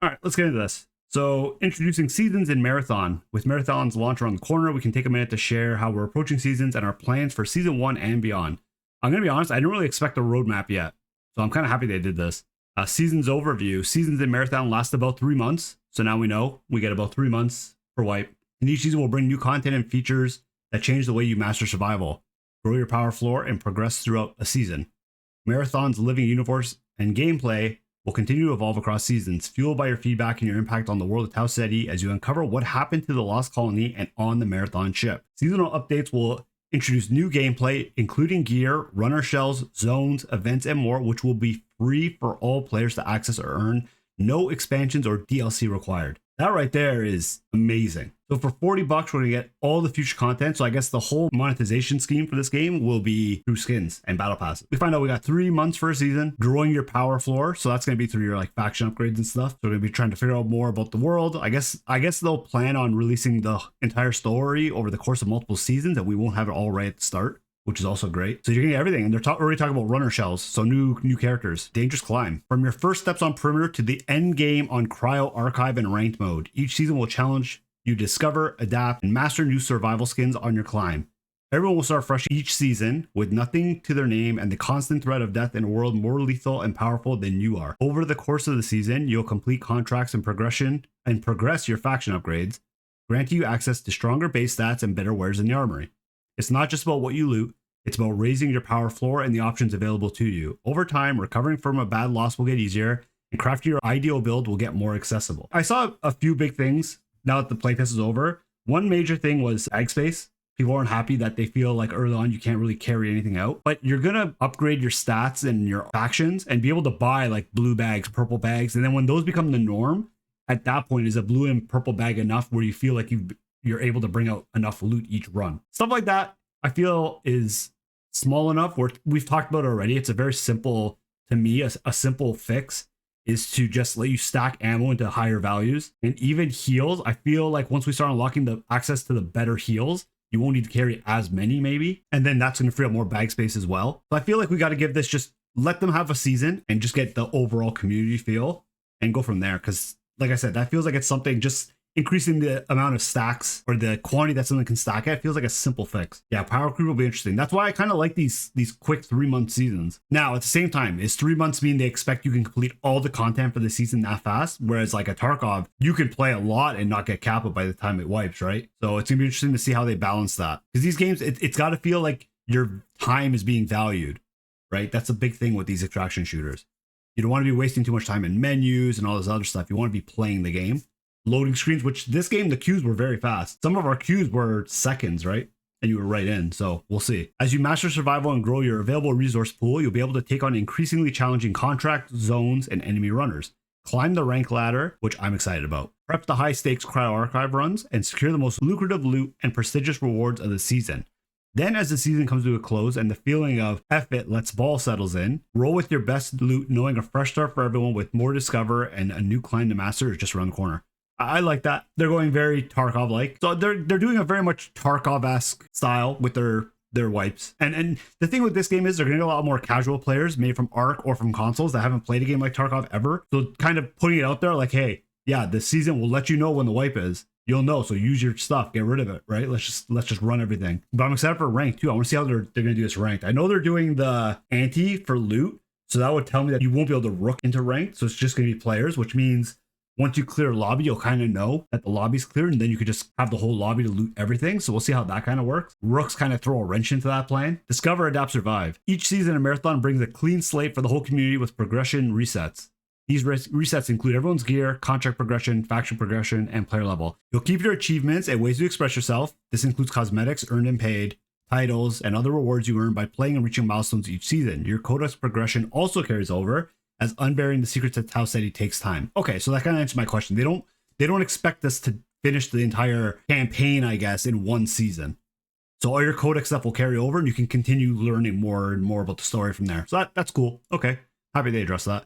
All right, let's get into this. So, introducing seasons in Marathon. With Marathon's launch around the corner, we can take a minute to share how we're approaching seasons and our plans for season 1 and beyond. I'm going to be honest, I didn't really expect a roadmap yet, so I'm kind of happy they did this. Seasons overview. Seasons in Marathon last about 3 months, so now we know we get about 3 months per wipe. And each season will bring new content and features that change the way you master survival, grow your power floor, and progress throughout a season. Marathon's living universe and gameplay will continue to evolve across seasons, fueled by your feedback and your impact on the world of Tau Ceti as you uncover what happened to the Lost Colony and on the Marathon ship. Seasonal updates will introduce new gameplay, including gear, runner shells, zones, events, and more, which will be free for all players to access or earn. No expansions or DLC required. That right there is amazing. So for $40, we're going to get all the future content. So I guess the whole monetization scheme for this game will be through skins and battle passes. We find out we got 3 months for a season, growing your power floor. So that's going to be through your like faction upgrades and stuff. So we're going to be trying to figure out more about the world. I guess they'll plan on releasing the entire story over the course of multiple seasons, and we won't have it all right at the start, which is also great. So you're gonna get everything. And they're already talking about runner shells. So new characters. Dangerous climb. From your first steps on perimeter to the end game on cryo, archive, and ranked mode. Each season will challenge you to discover, adapt, and master new survival skins on your climb. Everyone will start fresh each season with nothing to their name and the constant threat of death in a world more lethal and powerful than you are. Over the course of the season, you'll complete contracts and progress your faction upgrades, granting you access to stronger base stats and better wares in the armory. It's not just about what you loot, it's about raising your power floor and the options available to you. Over time, recovering from a bad loss will get easier, and crafting your ideal build will get more accessible. I saw a few big things now that the playtest is over. One major thing was bag space. People aren't happy that they feel like early on you can't really carry anything out, but you're gonna upgrade your stats and your factions and be able to buy like blue bags, purple bags, and then when those become the norm, at that point is a blue and purple bag enough where you feel like you're able to bring out enough loot each run. Stuff like that I feel is small enough where we've talked about it already. It's a very simple, to me, a simple fix is to just let you stack ammo into higher values. And even heals, I feel like once we start unlocking the access to the better heals, you won't need to carry as many maybe. And then that's going to free up more bag space as well. So I feel like we got to give this, just let them have a season and just get the overall community feel and go from there. Because like I said, that feels like it's something just increasing the amount of stacks or the quantity that something can stack at feels like a simple fix. Yeah, power creep will be interesting. That's why I kind of like these quick 3-month seasons. Now, at the same time, is 3 months mean they expect you can complete all the content for the season that fast? Whereas like a Tarkov, you can play a lot and not get capped by the time it wipes, right? So it's gonna be interesting to see how they balance that. Because these games, it's got to feel like your time is being valued, right? That's a big thing with these extraction shooters. You don't want to be wasting too much time in menus and all this other stuff. You want to be playing the game. Loading screens, which this game, the queues were very fast. Some of our queues were seconds, right? And you were right in, so we'll see. As you master survival and grow your available resource pool, you'll be able to take on increasingly challenging contract zones and enemy runners. Climb the rank ladder, which I'm excited about. Prep the high stakes cryo archive runs and secure the most lucrative loot and prestigious rewards of the season. Then as the season comes to a close and the feeling of F it, let's ball settles in, roll with your best loot, knowing a fresh start for everyone with more to discover and a new climb to master is just around the corner. I like that. They're going very Tarkov-like. So they're doing a very much Tarkov-esque style with their wipes. And the thing with this game is they're going to get a lot more casual players made from ARC or from consoles that haven't played a game like Tarkov ever. So kind of putting it out there like, hey, yeah, this season will let you know when the wipe is. You'll know, so use your stuff, get rid of it, right? Let's just run everything. But I'm excited for ranked too. I want to see how they're going to do this ranked. I know they're doing the ante for loot, so that would tell me that you won't be able to rook into ranked. So it's just going to be players, which means once you clear a lobby, you'll kind of know that the lobby's clear, and then you could just have the whole lobby to loot everything. So we'll see how that kind of works. Rooks kind of throw a wrench into that plan. Discover, adapt, survive. Each season of Marathon brings a clean slate for the whole community with progression resets. These resets include everyone's gear, contract progression, faction progression, and player level. You'll keep your achievements and ways to express yourself. This includes cosmetics earned and paid, titles, and other rewards you earn by playing and reaching milestones each season. Your codex progression also carries over, as unburying the secrets of Tau Ceti takes time. Okay, so that kind of answers my question. They don't expect us to finish the entire campaign, I guess, in one season. So all your codex stuff will carry over, and you can continue learning more and more about the story from there. So that's cool. Okay, happy they addressed that.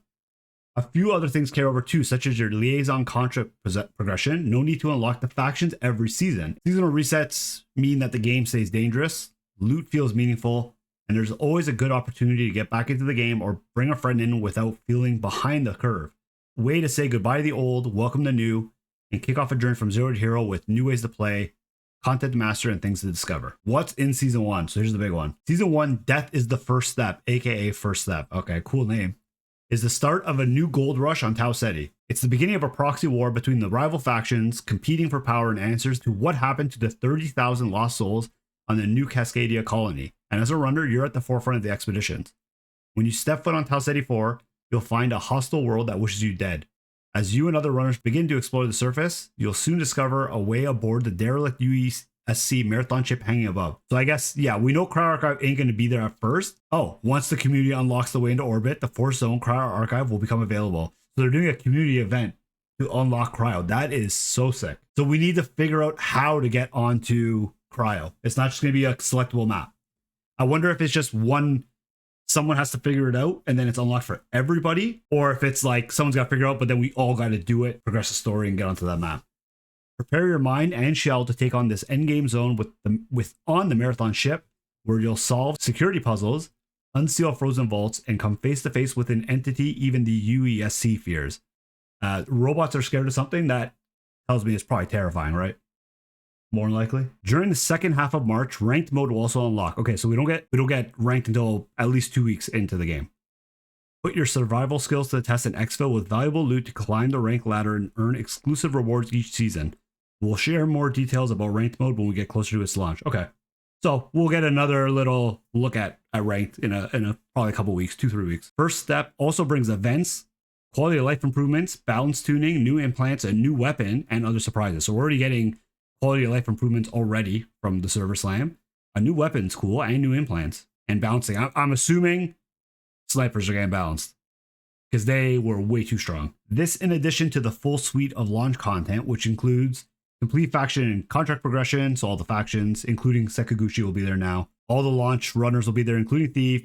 A few other things carry over too, such as your liaison contract progression. No need to unlock the factions every season. Seasonal resets mean that the game stays dangerous, loot feels meaningful, and there's always a good opportunity to get back into the game or bring a friend in without feeling behind the curve. way to say goodbye to the old, welcome the new, and kick off a journey from zero to hero with new ways to play, content to master, and things to discover. What's in season 1? So here's the big one. Season 1, Death is the First Step, aka First Step. Okay, cool name. Is the start of a new gold rush on Tau Ceti. It's the beginning of a proxy war between the rival factions competing for power and answers to what happened to the 30,000 lost souls on the new Cascadia colony. And as a runner, you're at the forefront of the expeditions. When you step foot on Tau Ceti 4, you'll find a hostile world that wishes you dead. As you and other runners begin to explore the surface, you'll soon discover a way aboard the derelict UESC marathon ship hanging above. So I guess, yeah, we know Cryo Archive ain't going to be there at first. Oh, once the community unlocks the way into orbit, the Force Zone Cryo Archive will become available. So they're doing a community event to unlock Cryo. That is so sick. So we need to figure out how to get onto Cryo. It's not just going to be a selectable map. I wonder if it's just one, someone has to figure it out and then it's unlocked for everybody, or if it's like someone's got to figure it out, but then we all got to do it, progress the story, and get onto that map. Prepare your mind and shell to take on this endgame zone on the marathon ship, where you'll solve security puzzles, unseal frozen vaults, and come face to face with an entity even the UESC fears. Robots are scared of something that tells me it's probably terrifying, right? More than likely. During the second half of March, ranked mode will also unlock. Okay, so we don't get ranked until at least 2 weeks into the game. Put your survival skills to the test in exfil with valuable loot to climb the rank ladder and earn exclusive rewards each season. We'll share more details about ranked mode when we get closer to its launch. Okay, so we'll get another little look at ranked in a probably a couple weeks, 2-3 weeks. First Step also brings events, quality of life improvements, balance tuning, new implants, a new weapon, and other surprises. So we're already getting quality of life improvements already from the server slam. A new weapon's cool, and new implants, and balancing. I'm assuming snipers are getting balanced because they were way too strong. This in addition to the full suite of launch content, which includes complete faction and contract progression. So all the factions, including Sekaguchi, will be there now. All the launch runners will be there, including Thief.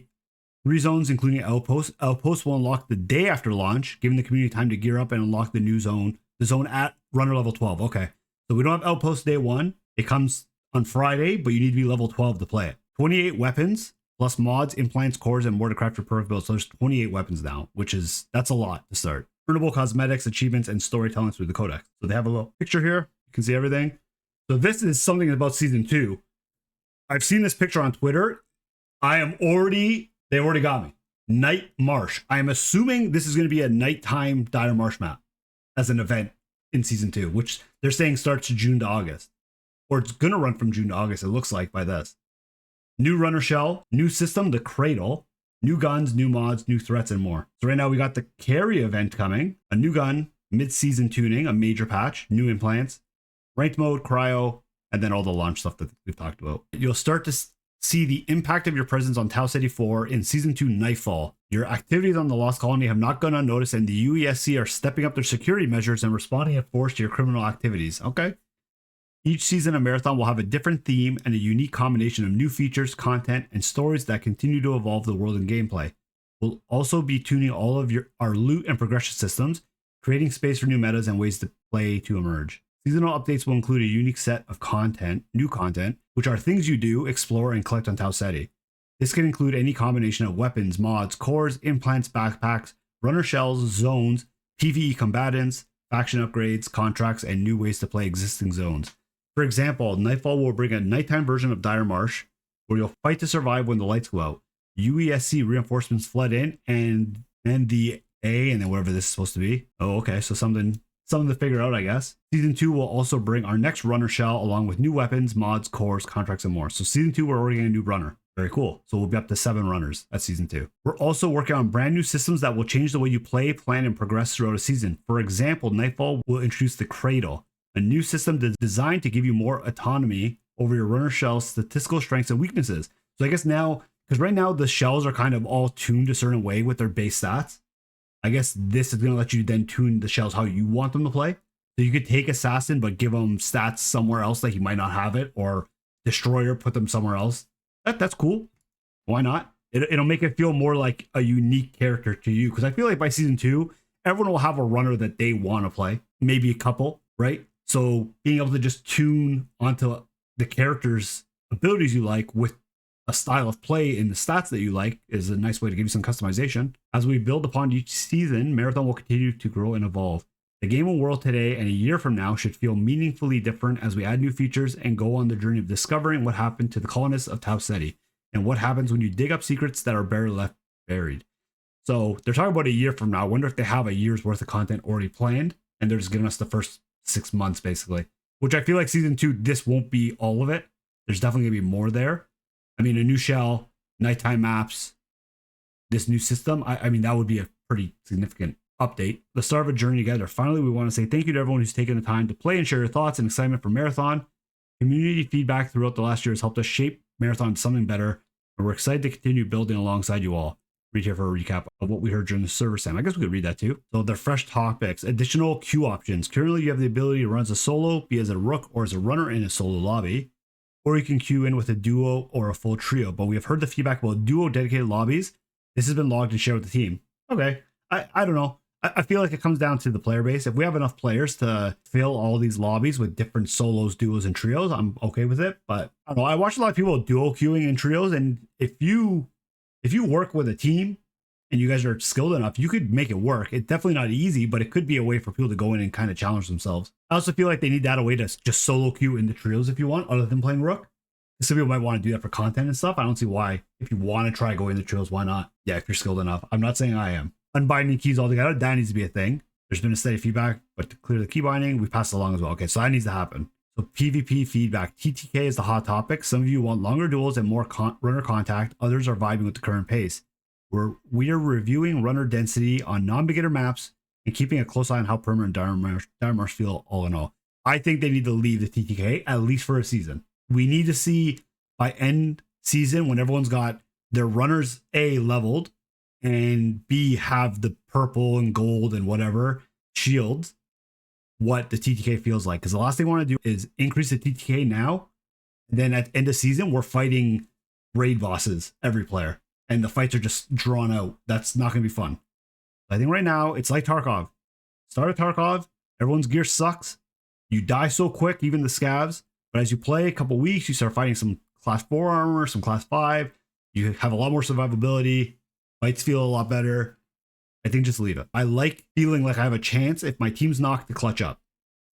3 zones, including Outpost. Outpost will unlock the day after launch, giving the community time to gear up and unlock the new zone. The zone at runner level 12. Okay. So we don't have Outpost day 1. It comes on Friday, but you need to be level 12 to play it. 28 weapons, plus mods, implants, cores, and more to craft your perfect build. So there's 28 weapons now, that's a lot to start. Earnable cosmetics, achievements, and storytelling through the codex. So they have a little picture here. You can see everything. So this is something about season 2. I've seen this picture on Twitter. They already got me. Night Marsh. I'm assuming this is going to be a nighttime Dire Marsh map as an event in season 2, which they're saying starts June to August, or it's gonna run from June to August. It looks like by this. New runner shell, new system, the Cradle, new guns, new mods, new threats, and more. So right now we got the carry event coming, a new gun, mid-season tuning, a major patch, new implants, ranked mode, cryo, and then all the launch stuff that we've talked about. You'll start to see the impact of your presence on Tau Ceti 4 in season 2 Nightfall. Your activities on the Lost Colony have not gone unnoticed, and the UESC are stepping up their security measures and responding at force to your criminal activities. Okay. Each season of Marathon will have a different theme and a unique combination of new features, content, and stories that continue to evolve the world and gameplay. We'll also be tuning all of our loot and progression systems, creating space for new metas and ways to play to emerge. Seasonal updates will include a unique set of new content, which are things you do, explore, and collect on Tau Ceti. This can include any combination of weapons, mods, cores, implants, backpacks, runner shells, zones, PvE combatants, faction upgrades, contracts, and new ways to play existing zones. For example, Nightfall will bring a nighttime version of Dire Marsh, where you'll fight to survive when the lights go out. UESC reinforcements flood in, and the A, and then whatever this is supposed to be. Oh, okay, so something to figure out, I guess. Season 2 will also bring our next runner shell, along with new weapons, mods, cores, contracts, and more. So season 2, we're already getting a new runner. Very cool. So we'll be up to 7 runners at season 2. We're also working on brand new systems that will change the way you play, plan, and progress throughout a season. For example, Nightfall will introduce the Cradle, a new system that's designed to give you more autonomy over your runner shell's statistical strengths and weaknesses. So I guess now, because right now the shells are kind of all tuned a certain way with their base stats, I guess this is going to let you then tune the shells how you want them to play. So you could take Assassin, but give them stats somewhere else that you might not have it, or Destroyer, put them somewhere else. That's cool. Why not? It'll make it feel more like a unique character to you. Because I feel like by season 2, everyone will have a runner that they want to play. Maybe a couple, right? So being able to just tune onto the character's abilities you like with a style of play in the stats that you like is a nice way to give you some customization. As we build upon each season, Marathon will continue to grow and evolve. The game and world today and a year from now should feel meaningfully different as we add new features and go on the journey of discovering what happened to the colonists of Tau Ceti and what happens when you dig up secrets that are barely left buried. So they're talking about a year from now. I wonder if they have a year's worth of content already planned and they're just giving us the first 6 months basically, which I feel like season 2, this won't be all of it. There's definitely gonna be more there. I mean, a new shell, nighttime maps, this new system. I mean, that would be a pretty significant update. The start of a journey together. Finally, we want to say thank you to everyone who's taken the time to play and share your thoughts and excitement for Marathon. Community feedback throughout the last year has helped us shape Marathon into something better, and we're excited to continue building alongside you all. Read here for a recap of what we heard during the server Sam. I guess we could read that too. So the fresh topics, additional queue options. Currently, you have the ability to run as a solo, be as a rook, or as a runner in a solo lobby. Or you can queue in with a duo or a full trio. But we have heard the feedback about duo dedicated lobbies. This has been logged and shared with the team. Okay, I don't know. I feel like it comes down to the player base. If we have enough players to fill all these lobbies with different solos, duos, and trios, I'm okay with it. But I don't know. I watch a lot of people duo queuing in trios, and if you work with a team and you guys are skilled enough, you could make it work. It's definitely not easy, but it could be a way for people to go in and kind of challenge themselves. I also feel like they need that a way to just solo queue in the trios if you want, other than playing Rook. Some people might want to do that for content and stuff. I don't see why. If you want to try going the trios, why not? Yeah, if you're skilled enough. I'm not saying I am. Unbinding keys altogether, that needs to be a thing. There's been a steady feedback, but to clear the key binding, we passed along as well. Okay, so that needs to happen. So PvP feedback. TTK is the hot topic. Some of you want longer duels and more runner contact. Others are vibing with the current pace. We are reviewing runner density on non-beginner maps and keeping a close eye on how Perma and Dire Marsh feel all in all. I think they need to leave the TTK at least for a season. We need to see by end season when everyone's got their runners A leveled and B have the purple and gold and whatever shields, what the TTK feels like. Because the last thing I want to do is increase the TTK now. And then at the end of season, we're fighting raid bosses, every player. And the fights are just drawn out. That's not going to be fun. I think right now, it's like Tarkov. Start at Tarkov, everyone's gear sucks. You die so quick, even the scavs. But as you play a couple weeks, you start fighting some class 4 armor, some class 5. You have a lot more survivability. Fights feel a lot better. I think just leave it. I like feeling like I have a chance if my team's knocked to clutch up.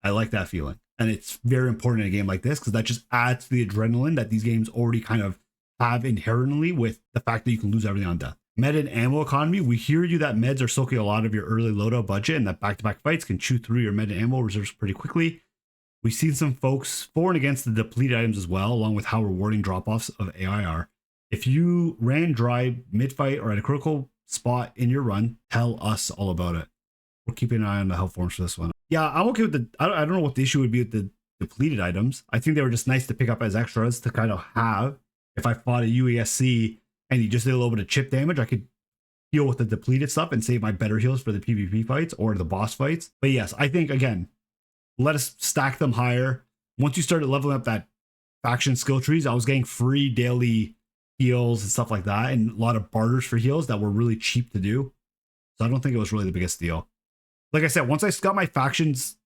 I like that feeling. And it's very important in a game like this because that just adds to the adrenaline that these games already kind of have inherently with the fact that you can lose everything on death. Med and ammo economy. We hear you that meds are soaking a lot of your early loadout budget and that back-to-back fights can chew through your med and ammo reserves pretty quickly. We've seen some folks for and against the depleted items as well, along with how rewarding drop-offs of AI are. If you ran dry mid-fight or at a critical spot in your run, tell us all about it. We're keeping an eye on the health forms for this one. Yeah, I'm okay with the... I don't know what the issue would be with the depleted items. I think they were just nice to pick up as extras to kind of have. If I fought a UESC and you just did a little bit of chip damage, I could heal with the depleted stuff and save my better heals for the PvP fights or the boss fights. But yes, I think, again, let us stack them higher. Once you started leveling up that faction skill trees, I was getting free daily heals and stuff like that, and a lot of barters for heals that were really cheap to do. So I don't think it was really the biggest deal. Like I said, once I got my factions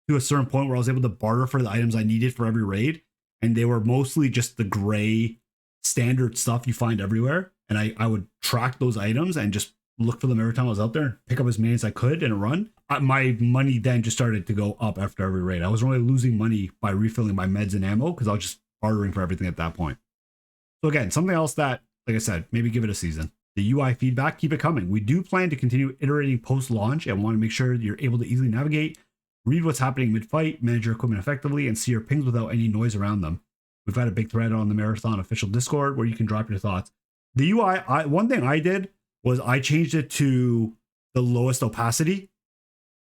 to a certain point where I was able to barter for the items I needed for every raid, and they were mostly just the gray standard stuff you find everywhere, and I would track those items and just look for them every time I was out there, pick up as many as I could in a run. My money then just started to go up after every raid. I wasn't really losing money by refilling my meds and ammo because I was just bartering for everything at that point. So again, something else that, like I said, maybe give it a season. The UI feedback, keep it coming. We do plan to continue iterating post-launch and want to make sure you're able to easily navigate, read what's happening mid-fight, manage your equipment effectively, and see your pings without any noise around them. We've got a big thread on the Marathon official Discord where you can drop your thoughts. The UI, one thing I did was I changed it to the lowest opacity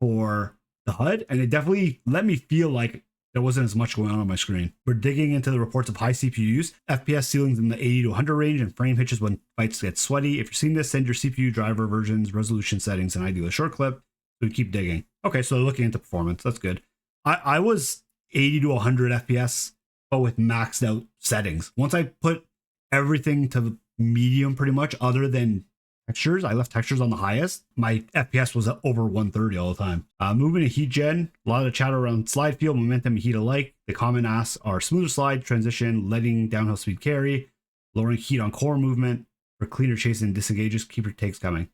for the HUD, and it definitely let me feel like there wasn't as much going on my screen. We're digging into the reports of high CPU use, FPS ceilings in the 80 to 100 range, and frame hitches when fights get sweaty. If you're seeing this, send your CPU driver versions, resolution settings, and ideally a short clip. So we keep digging. Okay, so looking into performance, that's good. I was 80 to 100 FPS, but with maxed out settings. Once I put everything to medium pretty much, other than textures, I left textures on the highest. My FPS was over 130 all the time. Moving to heat gen, a lot of chatter around slide feel, momentum, and heat alike. The common asks are smoother slide, transition, letting downhill speed carry, lowering heat on core movement for cleaner chase and disengages. Keep your takes coming.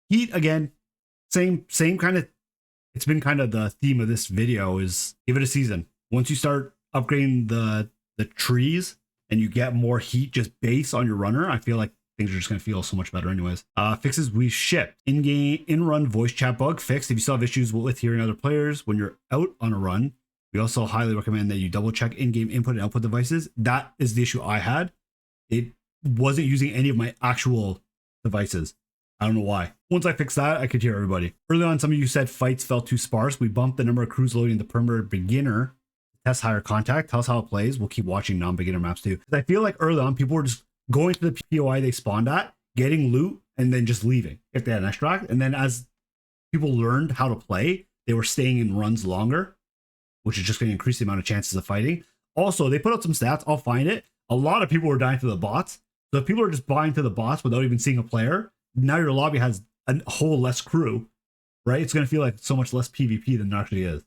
Heat, again, same kind of, it's been kind of the theme of this video is give it a season. Once you start upgrading the trees and you get more heat just base on your runner, I feel like things are just going to feel so much better anyways. Fixes we shipped. In-game, in-run voice chat bug fixed. If you still have issues with hearing other players when you're out on a run, we also highly recommend that you double check in-game input and output devices. That is the issue I had. It wasn't using any of my actual devices. I don't know why. Once I fixed that, I could hear everybody. Early on, some of you said fights felt too sparse. We bumped the number of crews loading the perimeter beginner. Test higher contact. Tell us how it plays. We'll keep watching non-beginner maps too. I feel like early on, people were just going to the POI they spawned at, getting loot, and then just leaving if they had an extract. And then as people learned how to play, they were staying in runs longer, which is just going to increase the amount of chances of fighting. Also, they put out some stats. I'll find it. A lot of people were dying to the bots. So if people are just buying to the bots without even seeing a player, now your lobby has a whole less crew, right? It's going to feel like so much less PvP than it actually is.